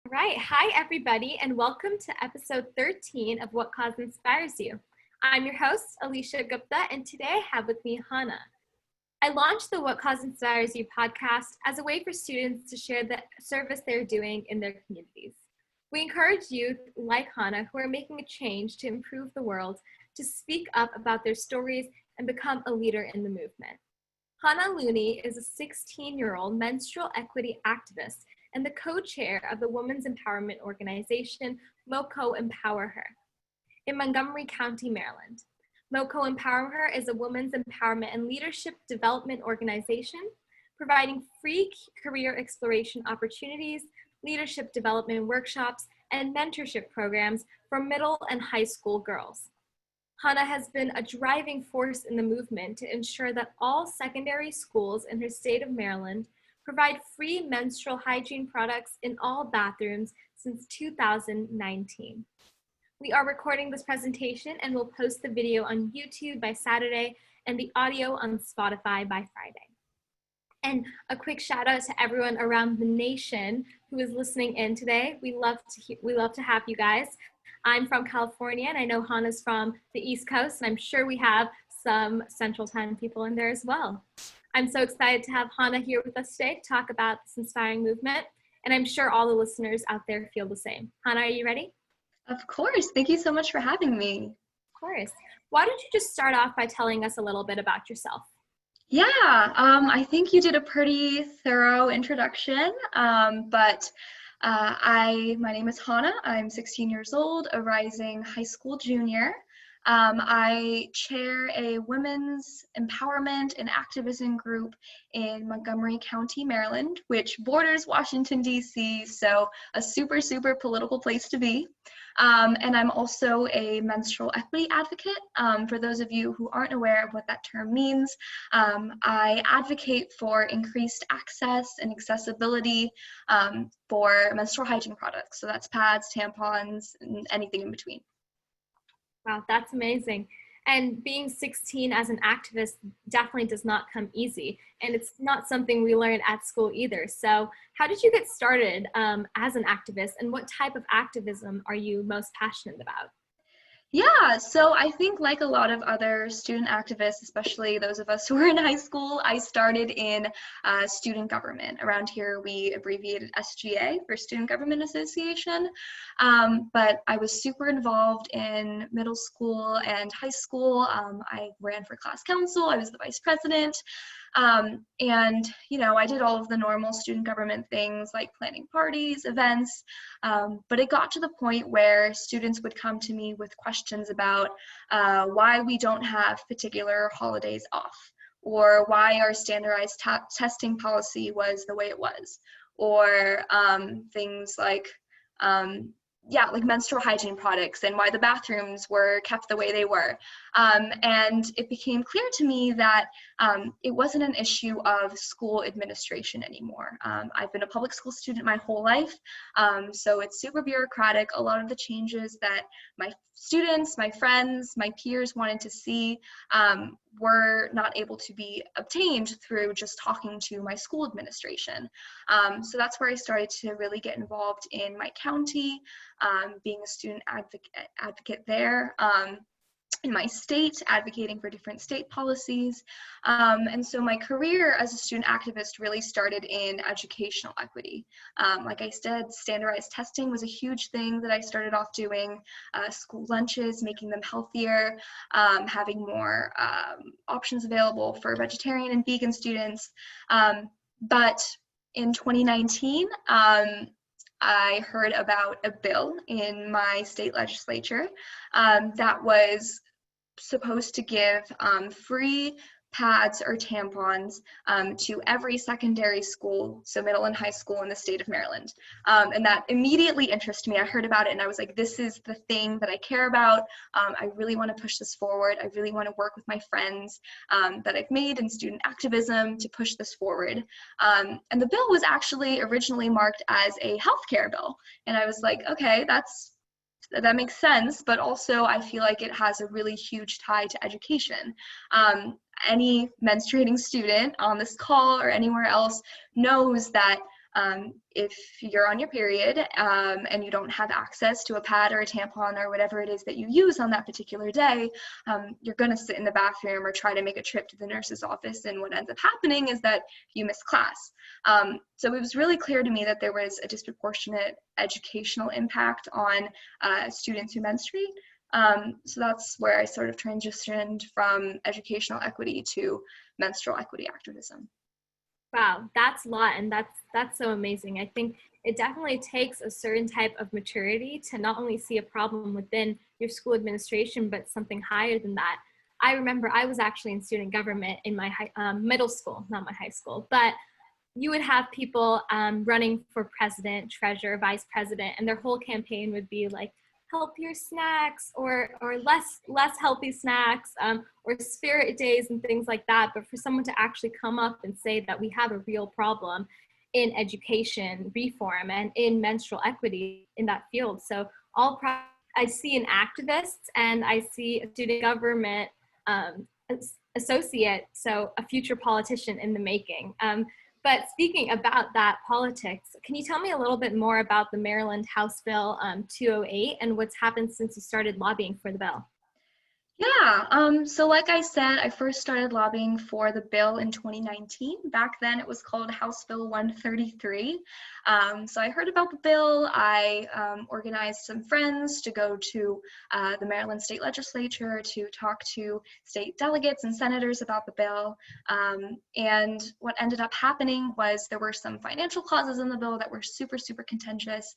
All right. Hi, everybody, and welcome to episode 13 of What Cause Inspires You. I'm your host, Alicia Gupta, and today I have with me Hana. I launched the What Cause Inspires You podcast as a way for students to share the service they're doing in their communities. We encourage youth like Hana who are making a change to improve the world to speak up about their stories and become a leader in the movement. Hana O'Looney is a 16-year-old menstrual equity activist and the co-chair of the women's empowerment organization, MoCo EmpowHER, in Montgomery County, Maryland. MoCo EmpowHER is a women's empowerment and leadership development organization providing free career exploration opportunities, leadership development workshops, and mentorship programs for middle and high school girls. Hana has been a driving force in the movement to ensure that all secondary schools in her state of Maryland provide free menstrual hygiene products in all bathrooms since 2019. We are recording this presentation and will post the video on YouTube by Saturday and the audio on Spotify by Friday. And a quick shout out to everyone around the nation who is listening in today. We love to have you guys. I'm from California and I know Hana's from the East Coast, and I'm sure we have some Central Time people in there as well. I'm so excited to have Hana here with us today to talk about this inspiring movement, and I'm sure all the listeners out there feel the same. Hana, are you ready? Of course. Thank you so much for having me. Of course. Why don't you just start off by telling us a little bit about yourself? Yeah, I think you did a pretty thorough introduction, but my name is Hana. I'm 16 years old, a rising high school junior. I chair a women's empowerment and activism group in Montgomery County, Maryland, which borders Washington, D.C., so a super, super political place to be. And I'm also a menstrual equity advocate. For those of you who aren't aware of what that term means, I advocate for increased access and accessibility for menstrual hygiene products. So that's pads, tampons, and anything in between. Wow, that's amazing. And being 16 as an activist definitely does not come easy. And it's not something we learn at school either. So how did you get started as an activist, and what type of activism are you most passionate about? Yeah, so I think like a lot of other student activists, especially those of us who were in high school, I started in student government. Around here, we abbreviated SGA for Student Government Association. But I was super involved in middle school and high school. I ran for class council. I was the vice president. And, you know, I did all of the normal student government things like planning parties, events, but it got to the point where students would come to me with questions about why we don't have particular holidays off, or why our standardized testing policy was the way it was, or things like like menstrual hygiene products and why the bathrooms were kept the way they were. And it became clear to me that it wasn't an issue of school administration anymore. I've been a public school student my whole life, so it's super bureaucratic. A lot of the changes that my students, my friends, my peers wanted to see were not able to be obtained through just talking to my school administration. So that's where I started to really get involved in my county, being a student advocate there. In my state, advocating for different state policies. And so my career as a student activist really started in educational equity. Like I said, standardized testing was a huge thing that I started off doing, school lunches, making them healthier, having more options available for vegetarian and vegan students. But in 2019, I heard about a bill in my state legislature that was supposed to give free pads or tampons to every secondary school, so middle and high school in the state of Maryland. And that immediately interested me. I heard about it and I was like, this is the thing that I care about. I really want to push this forward. I really want to work with my friends that I've made in student activism to push this forward. And the bill was actually originally marked as a healthcare bill. And I was like, okay, that makes sense, but also I feel like it has a really huge tie to education. Any menstruating student on this call or anywhere else knows that If you're on your period and you don't have access to a pad or a tampon or whatever it is that you use on that particular day, you're going to sit in the bathroom or try to make a trip to the nurse's office, and what ends up happening is that you miss class. So it was really clear to me that there was a disproportionate educational impact on students who menstruate. So that's where I sort of transitioned from educational equity to menstrual equity activism. Wow, that's a lot, and that's so amazing. I think it definitely takes a certain type of maturity to not only see a problem within your school administration, but something higher than that. I remember I was actually in student government in my middle school, not my high school, but you would have people running for president, treasurer, vice president, and their whole campaign would be like, healthier snacks or less healthy snacks or spirit days and things like that. But for someone to actually come up and say that we have a real problem in education reform and in menstrual equity in that field. So I see an activist and I see a student government associate, so a future politician in the making. But speaking about that politics, can you tell me a little bit more about the Maryland House Bill 208 and what's happened since you started lobbying for the bill? Yeah, so like I said, I first started lobbying for the bill in 2019. Back then it was called House Bill 133. So I heard about the bill. I organized some friends to go to the Maryland State Legislature to talk to state delegates and senators about the bill. And what ended up happening was there were some financial clauses in the bill that were super, super contentious.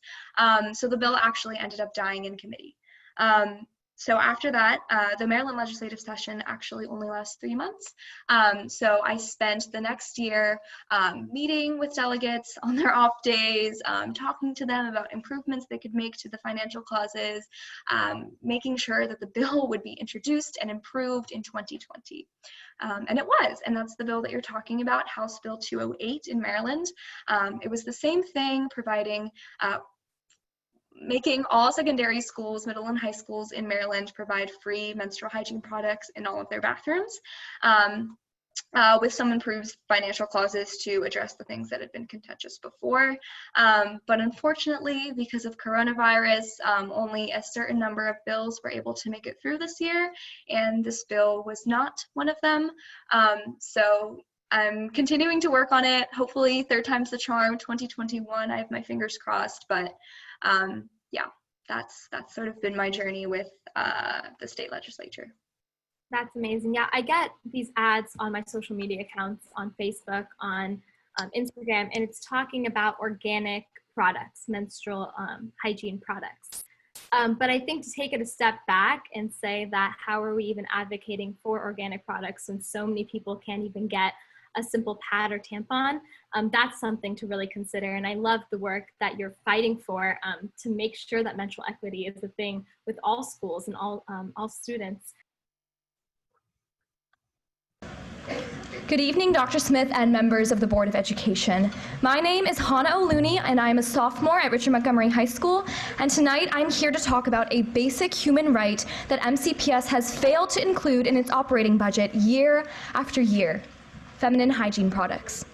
So the bill actually ended up dying in committee. So after that, the Maryland legislative session actually only lasts 3 months. So I spent the next year meeting with delegates on their off days, talking to them about improvements they could make to the financial clauses, making sure that the bill would be introduced and improved in 2020. And it was, and that's the bill that you're talking about, House Bill 208 in Maryland. It was the same thing, providing making all secondary schools, middle and high schools in Maryland provide free menstrual hygiene products in all of their bathrooms, with some improved financial clauses to address the things that had been contentious before. But unfortunately, because of coronavirus, only a certain number of bills were able to make it through this year, and this bill was not one of them. So I'm continuing to work on it. Hopefully, third time's the charm, 2021. I have my fingers crossed, but yeah, that's sort of been my journey with the state legislature. That's amazing. Yeah, I get these ads on my social media accounts, on Facebook, on Instagram, and it's talking about organic products, menstrual hygiene products. But I think to take it a step back and say that how are we even advocating for organic products when so many people can't even get a simple pad or tampon, that's something to really consider. And I love the work that you're fighting for to make sure that menstrual equity is a thing with all schools and all students. Good evening, Dr. Smith and members of the Board of Education. My name is Hana O'Looney, and I'm a sophomore at Richard Montgomery High School. And tonight I'm here to talk about a basic human right that MCPS has failed to include in its operating budget year after year: feminine hygiene products.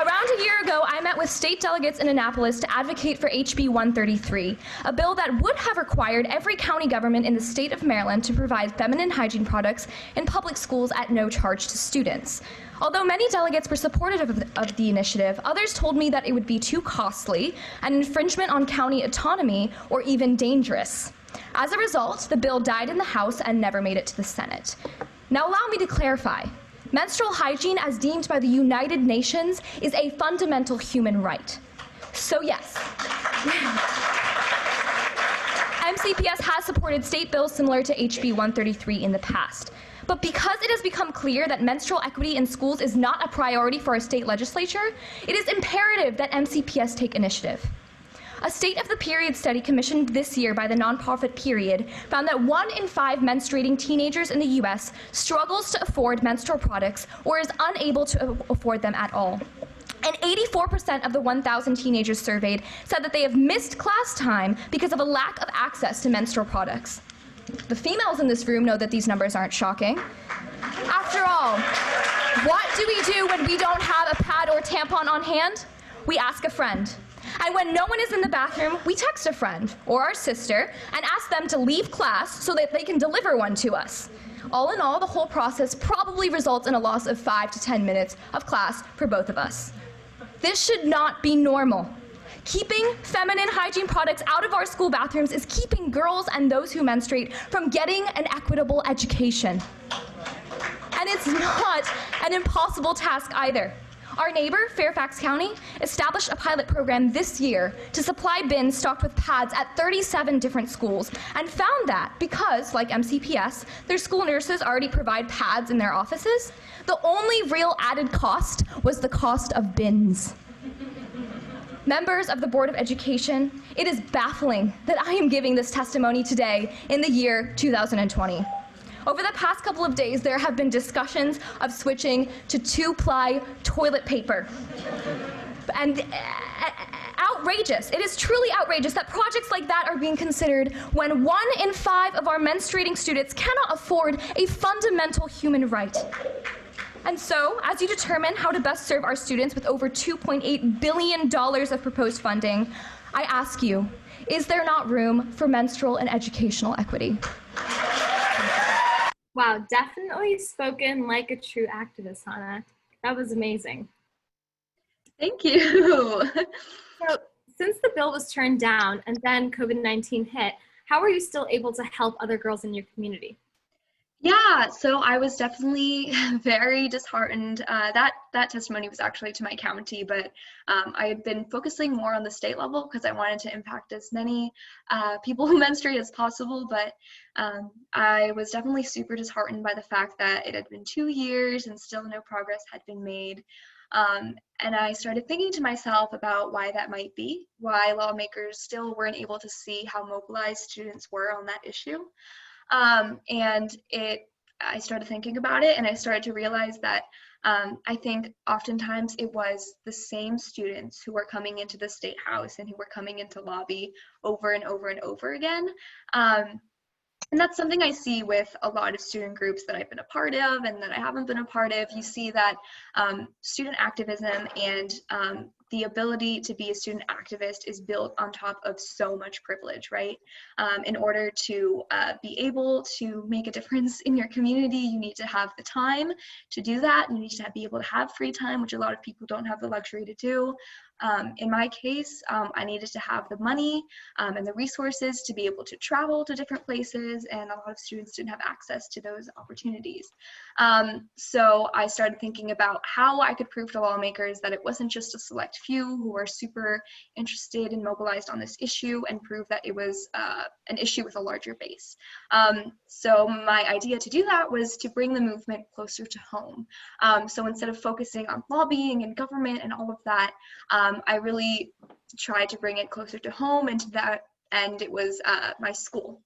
Around a year ago, I met with state delegates in Annapolis to advocate for HB 133, a bill that would have required every county government in the state of Maryland to provide feminine hygiene products in public schools at no charge to students. Although many delegates were supportive of the initiative, others told me that it would be too costly, an infringement on county autonomy, or even dangerous. As a result, the bill died in the House and never made it to the Senate. Now allow me to clarify. Menstrual hygiene, as deemed by the United Nations, is a fundamental human right. So yes, MCPS has supported state bills similar to HB 133 in the past. But because it has become clear that menstrual equity in schools is not a priority for our state legislature, it is imperative that MCPS take initiative. A State of the Period study commissioned this year by the nonprofit Period found that 1 in 5 menstruating teenagers in the U.S. struggles to afford menstrual products or is unable to afford them at all. And 84% of the 1,000 teenagers surveyed said that they have missed class time because of a lack of access to menstrual products. The females in this room know that these numbers aren't shocking. After all, What do we do when we don't have a pad or tampon on hand? We ask a friend. And when no one is in the bathroom, we text a friend or our sister and ask them to leave class so that they can deliver one to us. All in all, the whole process probably results in a loss of 5 to 10 minutes of class for both of us. This should not be normal. Keeping feminine hygiene products out of our school bathrooms is keeping girls and those who menstruate from getting an equitable education. And it's not an impossible task either. Our neighbor, Fairfax County, established a pilot program this year to supply bins stocked with pads at 37 different schools and found that because, like MCPS, their school nurses already provide pads in their offices, the only real added cost was the cost of bins. Members of the Board of Education, it is baffling that I am giving this testimony today in the year 2020. Over the past couple of days, there have been discussions of switching to 2-ply toilet paper. And outrageous. It is truly outrageous that projects like that are being considered when 1 in 5 of our menstruating students cannot afford a fundamental human right. And so, as you determine how to best serve our students with over $2.8 billion of proposed funding, I ask you, is there not room for menstrual and educational equity? Wow, definitely spoken like a true activist, Hana. That was amazing. Thank you. So, since the bill was turned down and then COVID-19 hit, how were you still able to help other girls in your community? Yeah, so I was definitely very disheartened. That testimony was actually to my county, but I had been focusing more on the state level because I wanted to impact as many people who menstruate as possible, but I was definitely super disheartened by the fact that it had been 2 years and still no progress had been made. And I started thinking to myself about why that might be, why lawmakers still weren't able to see how mobilized students were on that issue. I started thinking about it, and I started to realize that I think oftentimes it was the same students who were coming into the State House and who were coming into lobby over and over and over again. And that's something I see with a lot of student groups that I've been a part of and that I haven't been a part of. You see that student activism and the ability to be a student activist is built on top of so much privilege, right? In order to be able to make a difference in your community, you need to have the time to do that. You need to be able to have free time, which a lot of people don't have the luxury to do. In my case, I needed to have the money and the resources to be able to travel to different places, and a lot of students didn't have access to those opportunities. So I started thinking about how I could prove to lawmakers that it wasn't just a select few who were super interested and mobilized on this issue, and prove that it was an issue with a larger base. So my idea to do that was to bring the movement closer to home. So instead of focusing on lobbying and government and all of that, I really tried to bring it closer to home, and to that end it was my school.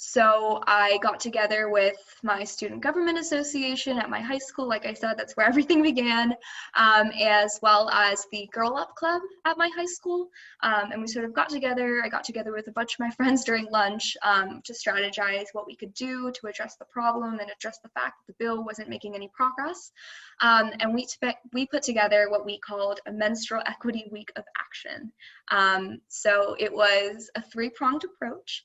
So I got together with my student government association at my high school. Like I said, that's where everything began, as well as the Girl Up Club at my high school. And we sort of got together. I got together with a bunch of my friends during lunch to strategize what we could do to address the problem and address the fact that the bill wasn't making any progress. And we put together what we called a Menstrual Equity Week of Action. So it was a 3-pronged approach.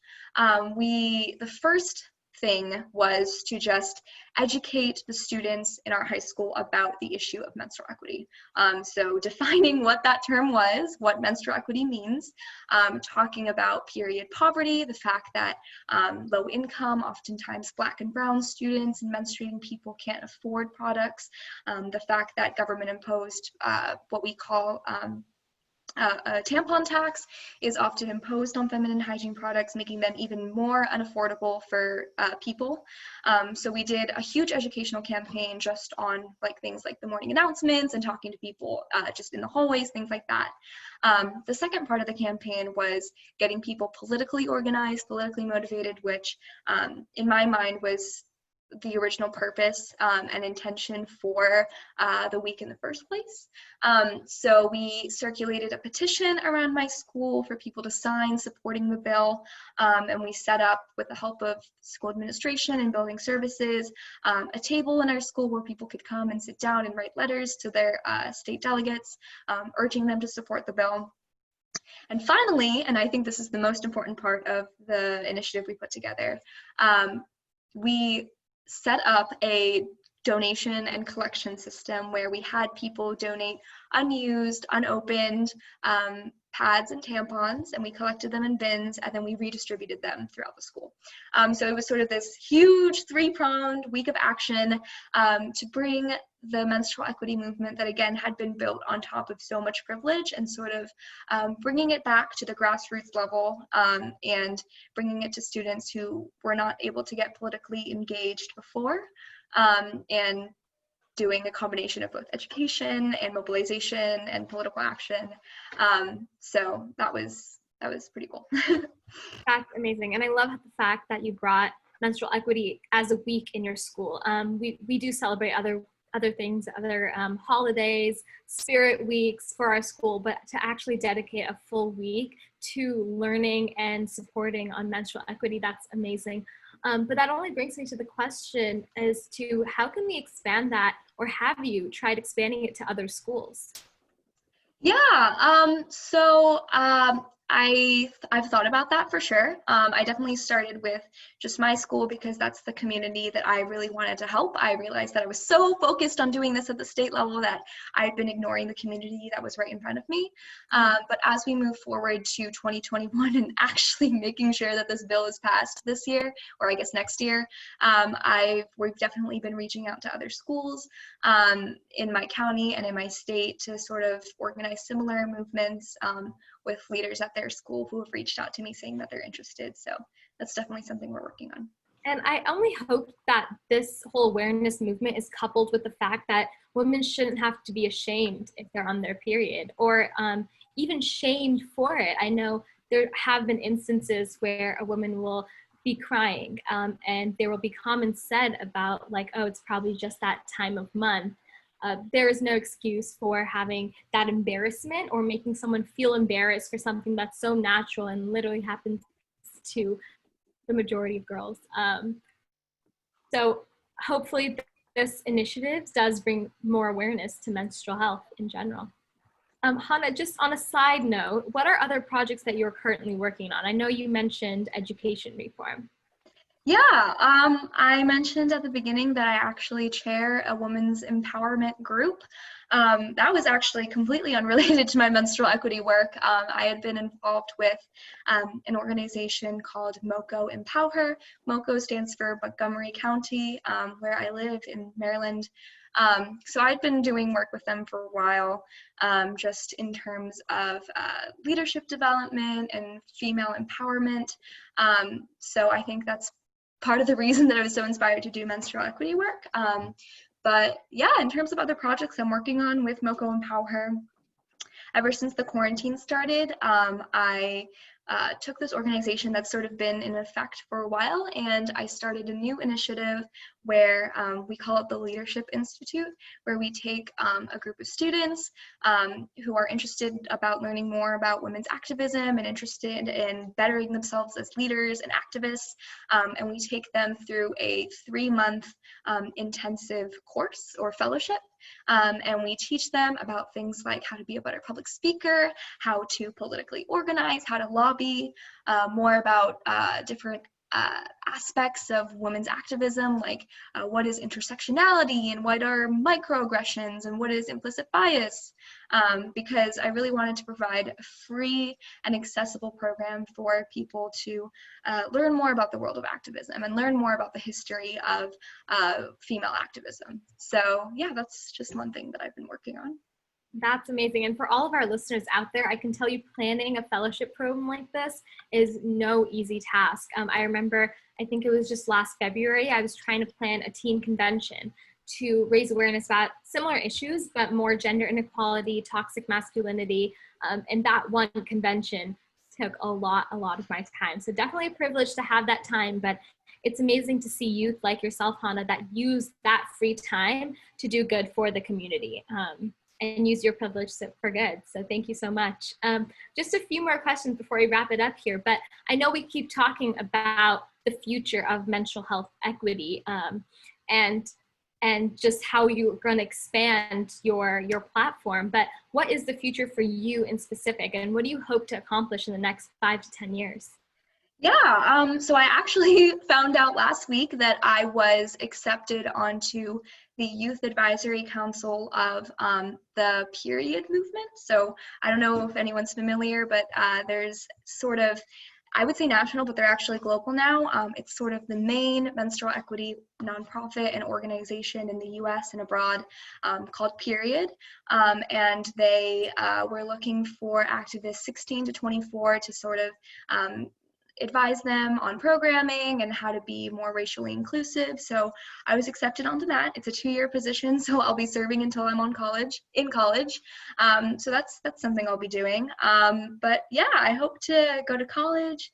The first thing was to just educate the students in our high school about the issue of menstrual equity. So defining what that term was, what menstrual equity means, talking about period poverty, the fact that low income, oftentimes Black and brown students and menstruating people can't afford products, the fact that government imposed what we call a tampon tax is often imposed on feminine hygiene products, making them even more unaffordable for people. So we did a huge educational campaign just on things like the morning announcements and talking to people just in the hallways, things like that. The second part of the campaign was getting people politically organized, politically motivated, which in my mind was the original purpose and intention for the week in the first place. So we circulated a petition around my school for people to sign supporting the bill, and we set up, with the help of school administration and building services, a table in our school where people could come and sit down and write letters to their state delegates, urging them to support the bill. And finally, and I think this is the most important part of the initiative we put together, we set up a donation and collection system where we had people donate unused, unopened pads and tampons, and we collected them in bins, and then we redistributed them throughout the school. So it was sort of this huge three-pronged week of action to bring the menstrual equity movement that, again, had been built on top of so much privilege, and sort of bringing it back to the grassroots level, and bringing it to students who were not able to get politically engaged before, and doing a combination of both education and mobilization and political action. So that was pretty cool. That's amazing. And I love the fact that you brought menstrual equity as a week in your school. We do celebrate other things, other holidays, spirit weeks for our school, but to actually dedicate a full week to learning and supporting on menstrual equity, that's amazing. But that only brings me to the question as to how can we expand that, or have you tried expanding it to other schools? Yeah, I've thought about that for sure. I definitely started with just my school because that's the community that I really wanted to help. I realized that I was so focused on doing this at the state level that I had been ignoring the community that was right in front of me. But as we move forward to 2021 and actually making sure that this bill is passed this year, or I guess next year, we've definitely been reaching out to other schools in my county and in my state to sort of organize similar movements with leaders at their school who have reached out to me saying that they're interested. So that's definitely something we're working on. And I only hope that this whole awareness movement is coupled with the fact that women shouldn't have to be ashamed if they're on their period, or even shamed for it. I know there have been instances where a woman will be crying and there will be comments said about, like, oh, it's probably just that time of month. There is no excuse for having that embarrassment or making someone feel embarrassed for something that's so natural and literally happens to the majority of girls. So hopefully this initiative does bring more awareness to menstrual health in general. Hana, just on a side note, what are other projects that you're currently working on? I know you mentioned education reform. Yeah, I mentioned at the beginning that I actually chair a women's empowerment group. That was actually completely unrelated to my menstrual equity work. I had been involved with an organization called MoCo EmpowHER. MoCo stands for Montgomery County, where I live in Maryland. So I'd been doing work with them for a while, just in terms of leadership development and female empowerment. So I think that's part of the reason that I was so inspired to do menstrual equity work. But yeah, in terms of other projects I'm working on with MoCo EmpowHER, ever since the quarantine started, I took this organization that's sort of been in effect for a while, and I started a new initiative where we call it the Leadership Institute, where we take a group of students who are interested about learning more about women's activism and interested in bettering themselves as leaders and activists, and we take them through a 3-month intensive course or fellowship. And we teach them about things like how to be a better public speaker, how to politically organize, how to lobby, more about different aspects of women's activism, like what is intersectionality and what are microaggressions and what is implicit bias, because I really wanted to provide a free and accessible program for people to learn more about the world of activism and learn more about the history of female activism. So yeah, that's just one thing that I've been working on. That's amazing. And for all of our listeners out there, I can tell you planning a fellowship program like this is no easy task. I remember, I think it was just last February, I was trying to plan a teen convention to raise awareness about similar issues, but more gender inequality, toxic masculinity, and that one convention took a lot of my time. So definitely a privilege to have that time, but it's amazing to see youth like yourself, Hana, that use that free time to do good for the community. And use your privilege for good. So thank you so much. Just a few more questions before we wrap it up here, but I know we keep talking about the future of menstrual health equity and just how you're going to expand your platform, but what is the future for you in specific, and what do you hope to accomplish in the next 5 to 10 years? Yeah, so I actually found out last week that I was accepted onto the Youth Advisory Council of the Period movement. So I don't know if anyone's familiar, but there's sort of, I would say national, but they're actually global now. It's sort of the main menstrual equity nonprofit and organization in the US and abroad called Period. And they were looking for activists 16 to 24 to sort of advise them on programming and how to be more racially inclusive. So I was accepted onto that. It's a 2-year position, so I'll be serving until I'm in college. So that's something I'll be doing. But yeah, I hope to go to college,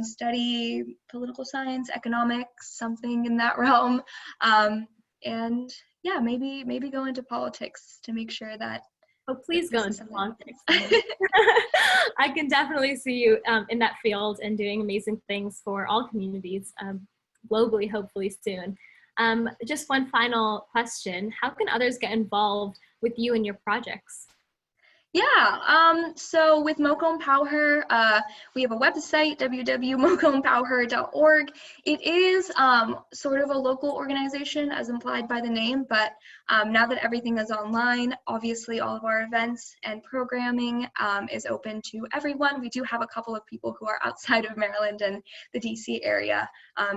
study political science, economics, something in that realm. And yeah, maybe go into politics to make sure that. Oh, please go into politics. I can definitely see you in that field and doing amazing things for all communities globally, hopefully soon. Just one final question. How can others get involved with you and your projects? Yeah, so with MoCo EmpowHER, we have a website, www.mocoempowher.org. It is sort of a local organization as implied by the name, but now that everything is online, obviously all of our events and programming is open to everyone. We do have a couple of people who are outside of Maryland and the DC area,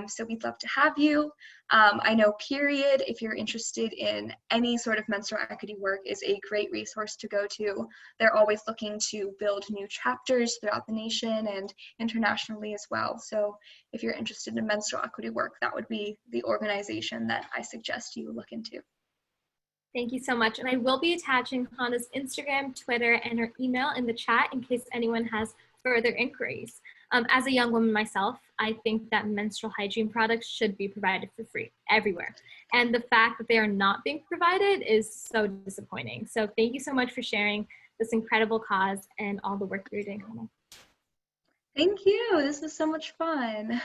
so we'd love to have you. I know Period, if you're interested in any sort of menstrual equity work, is a great resource to go to. They're always looking to build new chapters throughout the nation and internationally as well. So if you're interested in menstrual equity work, that would be the organization that I suggest you look into. Thank you so much. And I will be attaching Hana's Instagram, Twitter, and her email in the chat in case anyone has further inquiries. As a young woman myself, I think that menstrual hygiene products should be provided for free everywhere. And the fact that they are not being provided is so disappointing. So thank you so much for sharing this incredible cause and all the work you're doing, Hana. Thank you. This was so much fun.